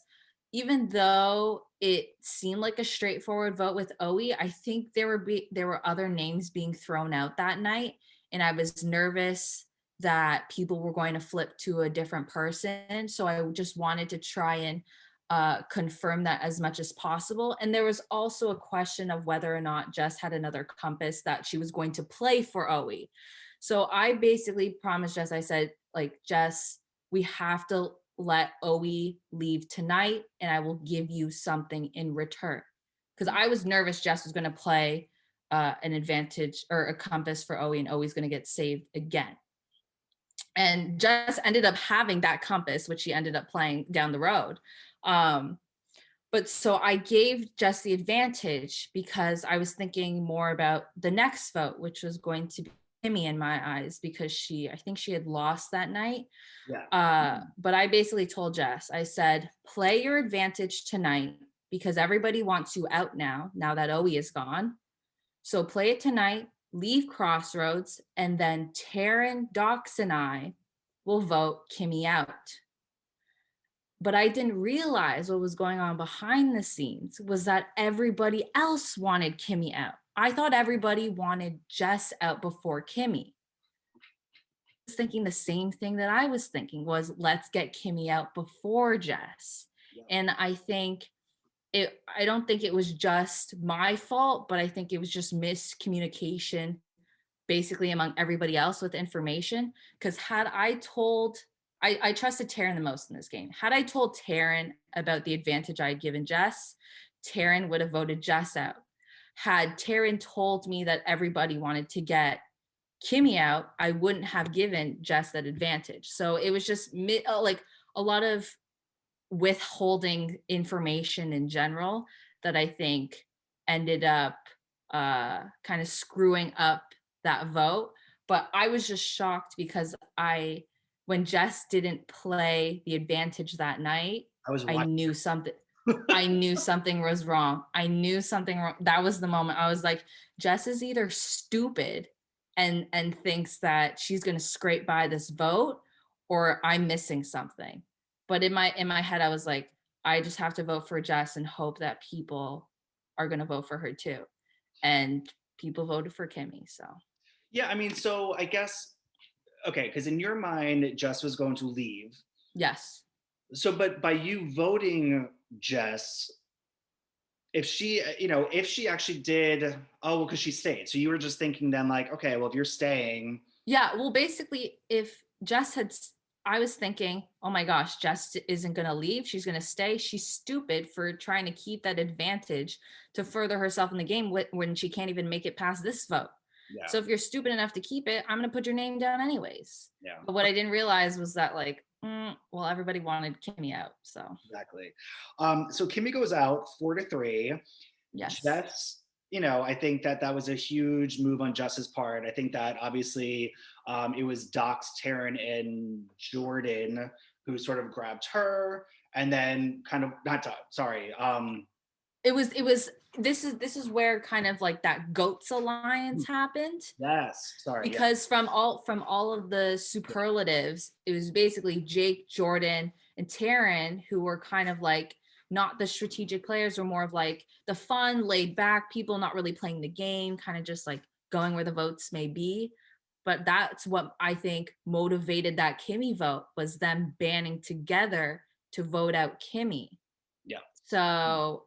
even though it seemed like a straightforward vote with Oe, I think there were other names being thrown out that night. And I was nervous that people were going to flip to a different person. So I just wanted to try and confirm that as much as possible. And there was also a question of whether or not Jess had another compass that she was going to play for Oe. So I basically promised Jess, I said, like, Jess, we have to let Oe leave tonight and I will give you something in return. Because I was nervous Jess was going to play an advantage or a compass for Oe and Oe's going to get saved again. And Jess ended up having that compass, which she ended up playing down the road. Um, but so I gave Jess the advantage because I was thinking more about the next vote, which was going to be Kimmy in my eyes, because I think she had lost that night. Yeah. But I basically told Jess, I said, play your advantage tonight because everybody wants you out now that Oe is gone. So play it tonight, leave Crossroads, and then Taryn, Docs, and I will vote Kimmy out. But I didn't realize what was going on behind the scenes was that everybody else wanted Kimmy out. I thought everybody wanted Jess out before Kimmy. I was thinking the same thing that I was thinking was let's get Kimmy out before Jess. Yeah. And I don't think it was just my fault, but I think it was just miscommunication basically among everybody else with information. Because had I told, I trusted Taryn the most in this game. Had I told Taryn about the advantage I had given Jess, Taryn would have voted Jess out. Had Taryn told me that everybody wanted to get Kimmy out, I wouldn't have given Jess that advantage. So it was just like a lot of withholding information in general that I think ended up kind of screwing up that vote. But I was just shocked because when Jess didn't play the advantage that night, I was I watching. knew something. I knew something was wrong. I knew something wrong. That was the moment I was like, Jess is either stupid and thinks that she's going to scrape by this vote, or I'm missing something. But in my head, I was like, I just have to vote for Jess and hope that people are going to vote for her too. And people voted for Kimmy. So Yeah, I mean, so I guess okay, because in your mind, Jess was going to leave. yes. So, but by you voting Jess, if she actually did, oh, well, because she stayed. So you were just thinking then, like, okay, well, if you're staying, Yeah. Well, basically, if Jess had, I was thinking, oh my gosh, Jess isn't going to leave. She's going to stay. She's stupid for trying to keep that advantage to further herself in the game when she can't even make it past this vote. yeah, So if you're stupid enough to keep it, I'm going to put your name down anyways. yeah, But what I didn't realize was that, like, well, everybody wanted Kimmy out. So, exactly. So Kimmy goes out 4-3. yes. Jess, I think that was a huge move on Jess's part. I think that obviously it was Doc's, Taryn, and Jordan who sort of grabbed her, and then kind of not Doc, sorry. it was this is where kind of like that goats Hmm. alliance happened, Yes. Sorry. Yeah. because from all of the superlatives, it was basically Jake, Jordan, and Taryn who were kind of like not the strategic players, or more of like the fun, laid back people, not really playing the game, kind of just like going where the votes may be. But that's what I think motivated that Kimmy vote, was them banding together to vote out Kimmy. Yeah. So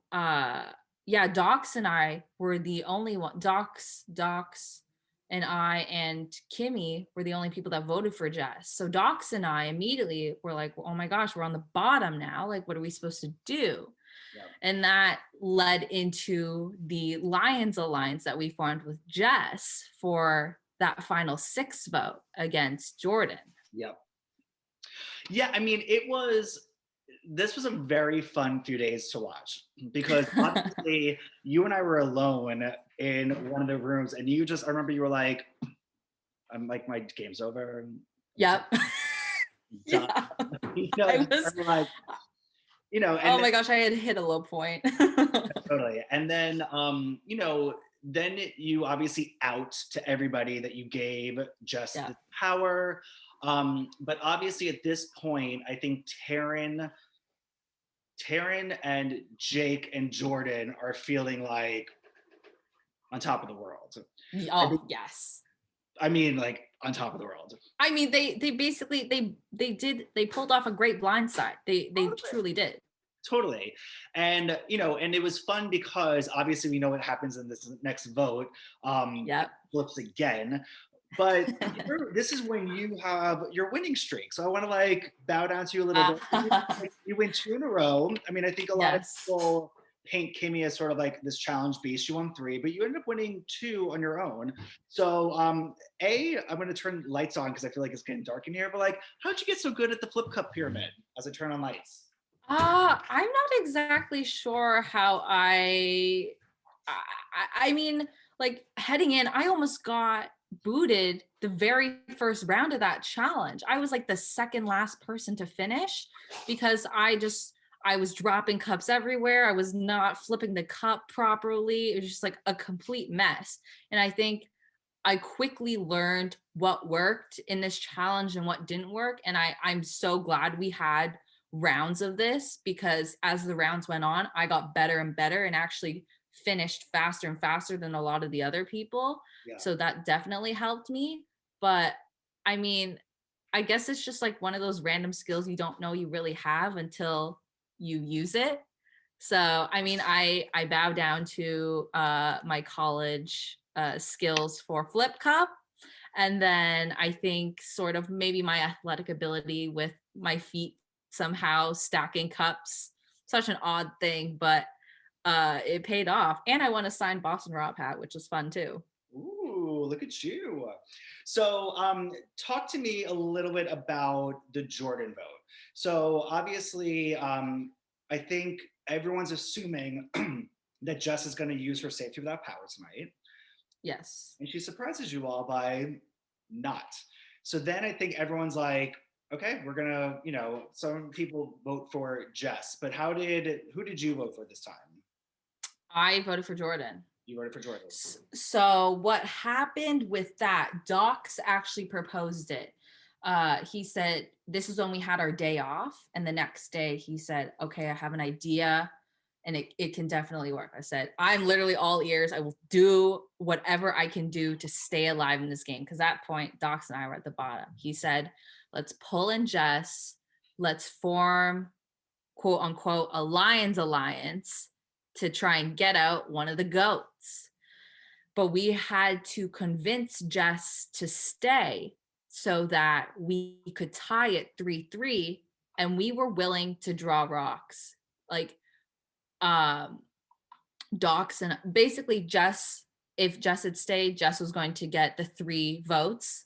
yeah, Docs and I were the only one. Docs and I and Kimmy were the only people that voted for Jess. So Docs and I immediately were like, oh my gosh, we're on the bottom now. Like, what are we supposed to do? Yeah. And that led into the Lions Alliance that we formed with Jess for that final 6 vote against Jordan. Yeah. Yeah. I mean, this was a very fun few days to watch because obviously you and I were alone in one of the rooms, and I remember you were like, I'm like, my game's over. Yep. Done. Yeah. I And was, I'm like, oh and my gosh, I had hit a low point. totally. And then, then you obviously out to everybody that you gave just Yeah. the power. But obviously at this point, I think Taryn and Jake and Jordan are feeling like on top of the world. I think, Oh, yes. I mean, like on top of the world. I mean, they basically they pulled off a great blindside. They truly did. Totally. And, and it was fun because obviously we know what happens in this next vote. It Yep. flips again. But this is when you have your winning streak. So I want to like bow down to you a little bit. You win 2 in a row. I mean, I think a lot of Yes. people paint Kimmy as sort of like this challenge beast. You won 3, but you ended up winning 2 on your own. So, I'm going to turn lights on because I feel like it's getting dark in here. But like, how'd you get so good at the flip cup pyramid as I turn on lights? I'm not exactly sure how I mean, like heading in, I almost got booted the very first round of that challenge. I was like the second last person to finish because I was dropping cups everywhere. I was not flipping the cup properly. It was just like a complete mess. And I think I quickly learned what worked in this challenge and what didn't work. And I'm so glad we had rounds of this, because as the rounds went on, I got better and better and actually finished faster and faster than a lot of the other people. Yeah. So that definitely helped me. But I mean, I guess it's just like one of those random skills you don't know you really have until you use it. So I mean, I bow down to my college skills for flip cup, and then I think sort of maybe my athletic ability with my feet somehow stacking cups. Such an odd thing, but it paid off, and I won a signed Boston Rob hat, which was fun too. Ooh, look at you. So, talk to me a little bit about the Jordan vote. So, obviously, I think everyone's assuming that Jess is going to use her safety without power tonight. Yes. And she surprises you all by not. So then I think everyone's like, okay, we're gonna, some people vote for Jess, but who did you vote for this time? I voted for Jordan. You voted for Jordan. So what happened with that, Docs actually proposed it. He said, this is when we had our day off, and the next day he said, okay, I have an idea and it can definitely work. I said, I'm literally all ears. I will do whatever I can do to stay alive in this game. Because at that point, Docs and I were at the bottom. He said, let's pull in Jess. Let's form, quote unquote, a Lions Alliance to try and get out one of the goats. But we had to convince Jess to stay so that we could tie it 3-3, and we were willing to draw rocks. Like Docs and basically Jess, if Jess had stayed, Jess was going to get the 3 votes.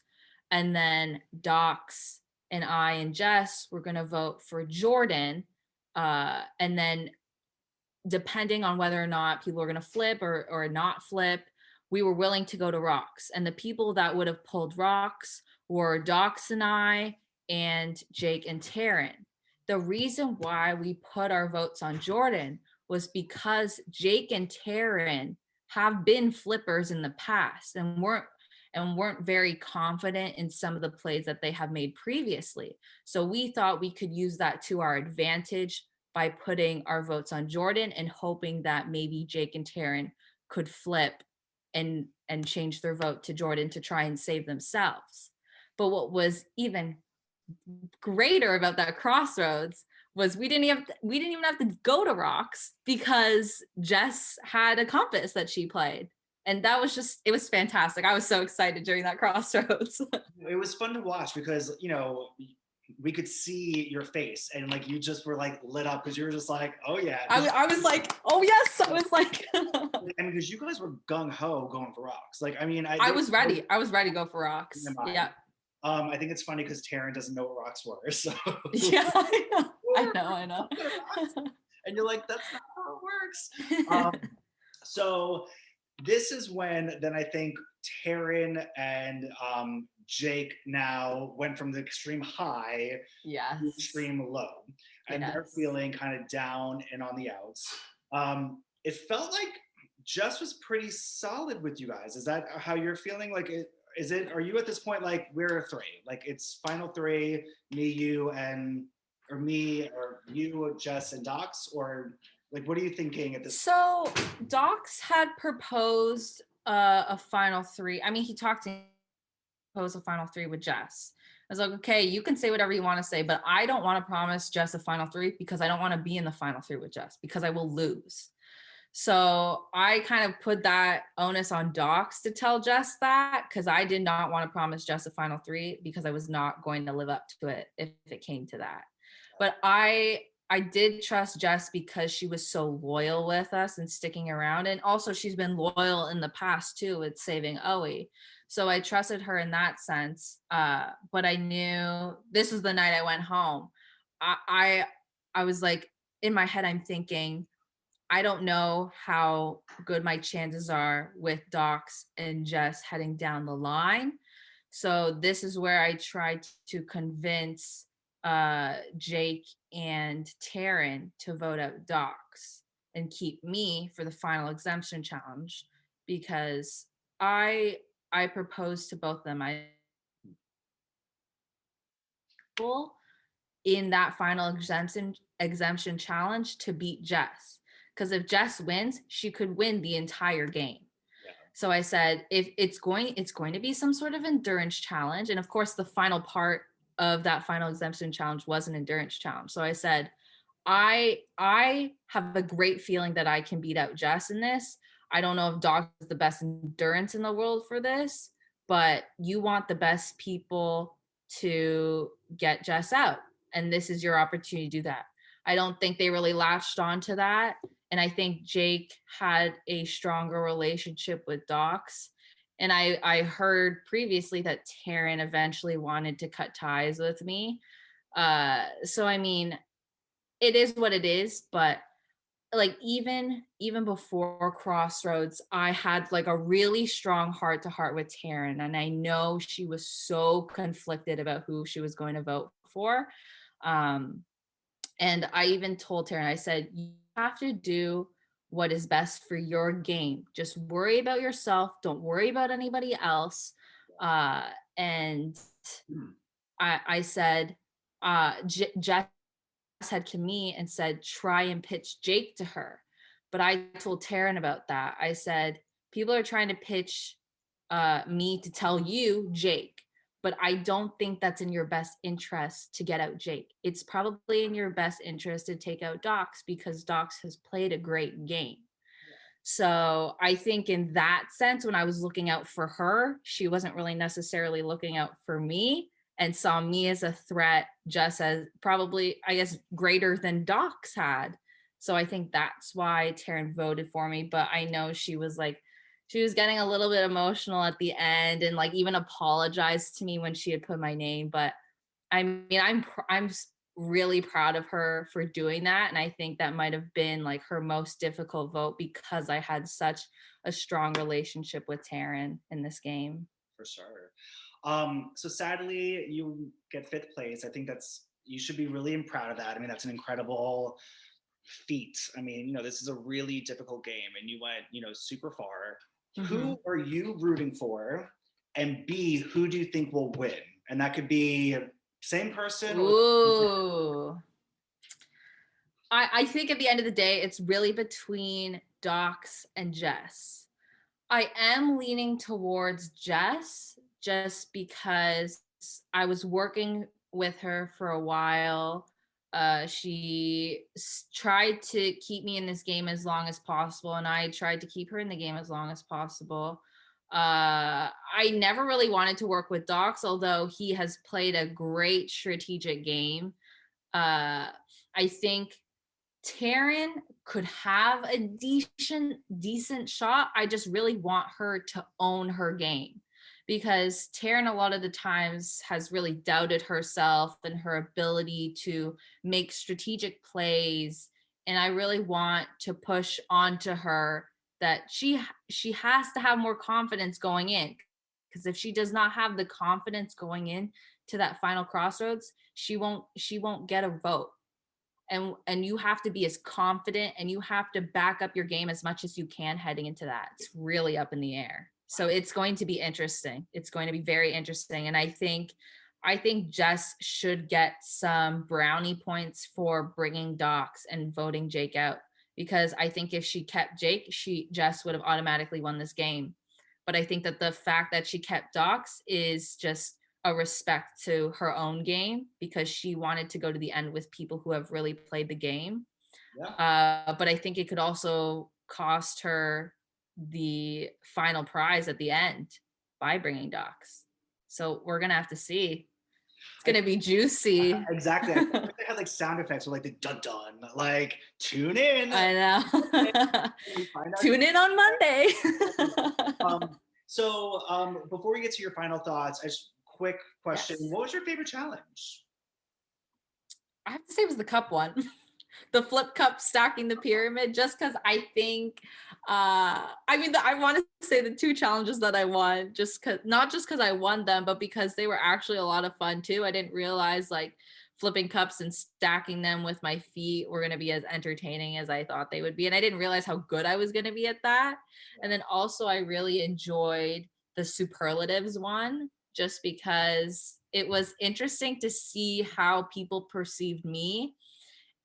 And then Docs and I and Jess were going to vote for Jordan. And then depending on whether or not people were going to flip or not flip, we were willing to go to rocks. And the people that would have pulled rocks were Docs and I and Jake and Taryn. The reason why we put our votes on Jordan was because Jake and Taryn have been flippers in the past and weren't very confident in some of the plays that they have made previously. So we thought we could use that to our advantage by putting our votes on Jordan and hoping that maybe Jake and Taryn could flip and change their vote to Jordan to try and save themselves. But what was even greater about that crossroads was we didn't even have to go to rocks because Jess had a compass that she played. And that was just, it was fantastic. I was so excited during that crossroads. It was fun to watch because, you know, we could see your face and like you just were like lit up because you were just like, oh yeah. I was like, oh yes. I was like, and because you guys were gung ho going for rocks. Like, I mean, I was ready. I was ready to go for rocks. Yeah. I think it's funny because Taryn doesn't know what rocks were. So yeah, I know. And you're like, that's not how it works. So this is when then I think Taryn and Jake now went from the extreme high to extreme low. And they're feeling kind of down and on the outs. It felt like Jess was pretty solid with you guys. Is that how you're feeling? Like, are you at this point like we're a three? Like it's final three, me, you, or me, or you, Jess, and Docs? Or like, what are you thinking at this point? So Docs had proposed a final three. I mean, he talked to me, proposed a final three with Jess. I was like, okay, you can say whatever you want to say, but I don't want to promise Jess a final three because I don't want to be in the final three with Jess because I will lose. So I kind of put that onus on Docs to tell Jess that because I did not want to promise Jess a final three because I was not going to live up to it if it came to that. But I did trust Jess because she was so loyal with us and sticking around. And also she's been loyal in the past too with saving Owie. So I trusted her in that sense. But I knew this was the night I went home. I was like, in my head, I'm thinking, I don't know how good my chances are with Docs and Jess heading down the line. So this is where I tried to convince Jake and Taryn to vote out Docs and keep me for the final exemption challenge because I proposed to both of them. I in that final exemption challenge to beat Jess. Because if Jess wins, she could win the entire game. Yeah. So I said, if it's going to be some sort of endurance challenge. And of course, the final part of that final exemption challenge was an endurance challenge. So I said, I have a great feeling that I can beat out Jess in this. I don't know if Doc is the best endurance in the world for this, but you want the best people to get Jess out. And this is your opportunity to do that. I don't think they really latched onto that. And I think Jake had a stronger relationship with Docs. And I heard previously that Taryn eventually wanted to cut ties with me. So, I mean, it is what it is. But like even before Crossroads, I had like a really strong heart-to-heart with Taryn. And I know she was so conflicted about who she was going to vote for. And I even told Taryn, I said, you have to do what is best for your game. Just worry about yourself. Don't worry about anybody else. And I said, Jess had to me and said, try and pitch Jake to her. But I told Taryn about that. I said, people are trying to pitch me to tell you, Jake, but I don't think that's in your best interest to get out Jake. It's probably in your best interest to take out Docs because Docs has played a great game. So I think in that sense, when I was looking out for her, she wasn't really necessarily looking out for me and saw me as a threat, just as probably, I guess, greater than Docs had. So I think that's why Taryn voted for me. But I know she was getting a little bit emotional at the end and like even apologized to me when she had put my name. But I mean, I'm really proud of her for doing that. And I think that might have been like her most difficult vote because I had such a strong relationship with Taryn in this game. For sure. So sadly, you get fifth place. I think you should be really proud of that. I mean, that's an incredible feat. I mean, this is a really difficult game and you went, super far. Who Mhm. are you rooting for? And B, who do you think will win? And that could be same person or Ooh. I think at the end of the day, it's really between Docs and Jess. I am leaning towards Jess just because I was working with her for a while. She tried to keep me in this game as long as possible, and I tried to keep her in the game as long as possible. I never really wanted to work with Docs, although he has played a great strategic game. I think Taryn could have a decent shot. I just really want her to own her game because Taryn a lot of the times has really doubted herself and her ability to make strategic plays, and I really want to push onto her that she has to have more confidence going in, because if she does not have the confidence going in to that final crossroads, she won't get a vote. And you have to be as confident and you have to back up your game as much as you can heading into that. It's really up in the air, so it's going to be interesting. It's going to be very interesting, and I think Jess should get some brownie points for bringing Docs and voting Jake out, because I think if she kept Jake, Jess would have automatically won this game. But I think that the fact that she kept Docs is just a respect to her own game, because she wanted to go to the end with people who have really played the game. yeah. But I think it could also cost her the final prize at the end by bringing Docs. So we're gonna have to see. It's I gonna be juicy. exactly. I wish they had like sound effects or like the dun dun, like tune in. I know. We find out Tune in on Monday. before we get to your final thoughts, I just quick question: Yes. what was your favorite challenge? I have to say it was the cup one. The flip cup stacking the pyramid, just because I think I want to say the two challenges that I won, just because, not just because I won them, but because they were actually a lot of fun too. I didn't realize like flipping cups and stacking them with my feet were going to be as entertaining as I thought they would be, and I didn't realize how good I was going to be at that. And then also I really enjoyed the superlatives one, just because it was interesting to see how people perceived me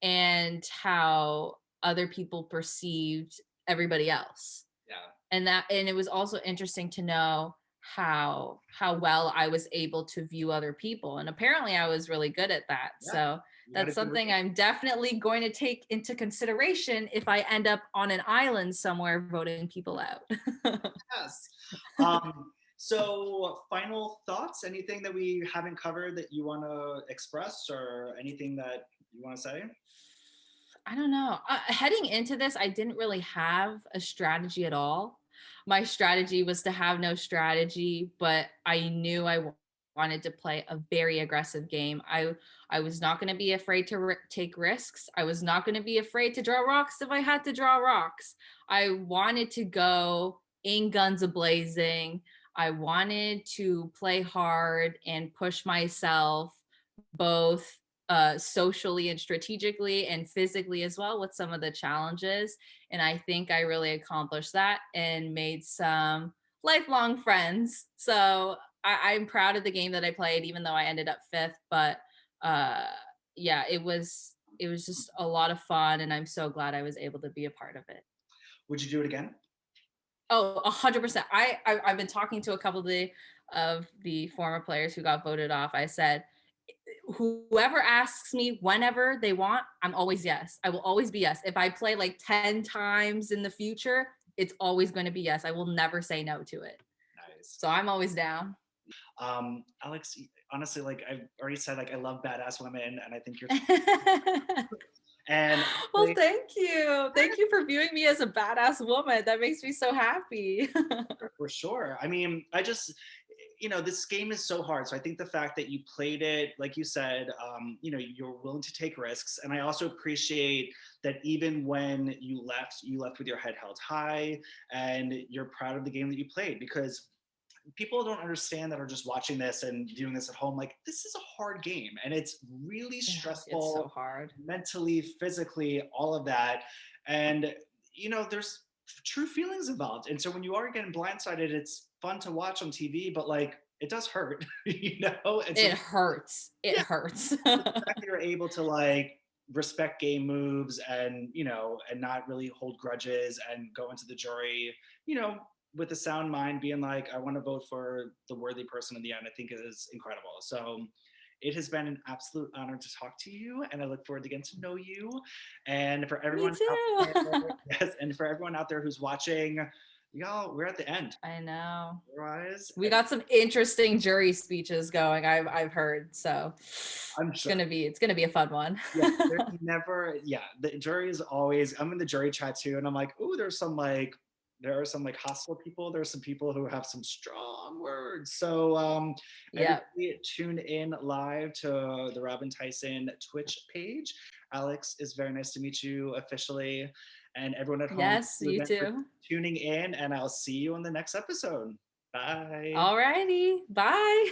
and how other people perceived everybody else. Yeah. And it was also interesting to know how well I was able to view other people, and apparently I was really good at that. Yeah. So You got a that's good something read. I'm definitely going to take into consideration if I end up on an island somewhere voting people out. Yes. So final thoughts? Anything that we haven't covered that you want to express, or anything that you want to say? I don't know. Heading into this, I didn't really have a strategy at all. My strategy was to have no strategy, but I knew wanted to play a very aggressive game. I was not going to be afraid to take risks. I was not going to be afraid to draw rocks if I had to draw rocks. I wanted to go in guns a blazing. I wanted to play hard and push myself both socially and strategically and physically as well with some of the challenges. And I think I really accomplished that and made some lifelong friends. So I'm proud of the game that I played, even though I ended up fifth. But uh, yeah, it was just a lot of fun, and I'm so glad I was able to be a part of it. Would you do it again? Oh, 100%. I've been talking to a couple of the former players who got voted off. I said, whoever asks me whenever they want, I'm always yes. I will always be yes. If I play like 10 times in the future, it's always going to be yes. I will never say no to it. Nice. So I'm always down. Alex, honestly, like I've already said, like I love badass women, and I think you're. And Well, thank you. Thank you for viewing me as a badass woman. That makes me so happy. for sure. I mean, I just, this game is so hard. So I think the fact that you played it, like you said, you're willing to take risks. And I also appreciate that even when you left with your head held high and you're proud of the game that you played, because people don't understand that are just watching this and doing this at home. Like, this is a hard game and it's really Yeah, it's so stressful hard. mentally, physically, all of that. And, there's true feelings involved. And so when you are getting blindsided, it's fun to watch on TV, but like, it does hurt, And so, It hurts. It yeah, hurts. the fact that you're able to like respect game moves and and not really hold grudges and go into the jury you know with a sound mind being like, I want to vote for the worthy person in the end, I think is incredible. So it has been an absolute honor to talk to you, and I look forward to getting to know you. And for Me everyone out too. there, yes, and for everyone out there who's watching, y'all, we're at the end. I know. Otherwise, We got some interesting jury speeches going. I've heard. So I'm it's sure. gonna be a fun one. Yeah, there's never, yeah, the jury is always, I'm in the jury chat too, and I'm like, oh, there are some like hostile people. There's some people who have some strong words. So Yep. everybody tune in live to the Robin Tyson Twitch page. Alex, is very nice to meet you officially. And everyone at home, thank Yes, you you again for too. tuning in, and I'll see you on the next episode. Bye. Alrighty. Bye.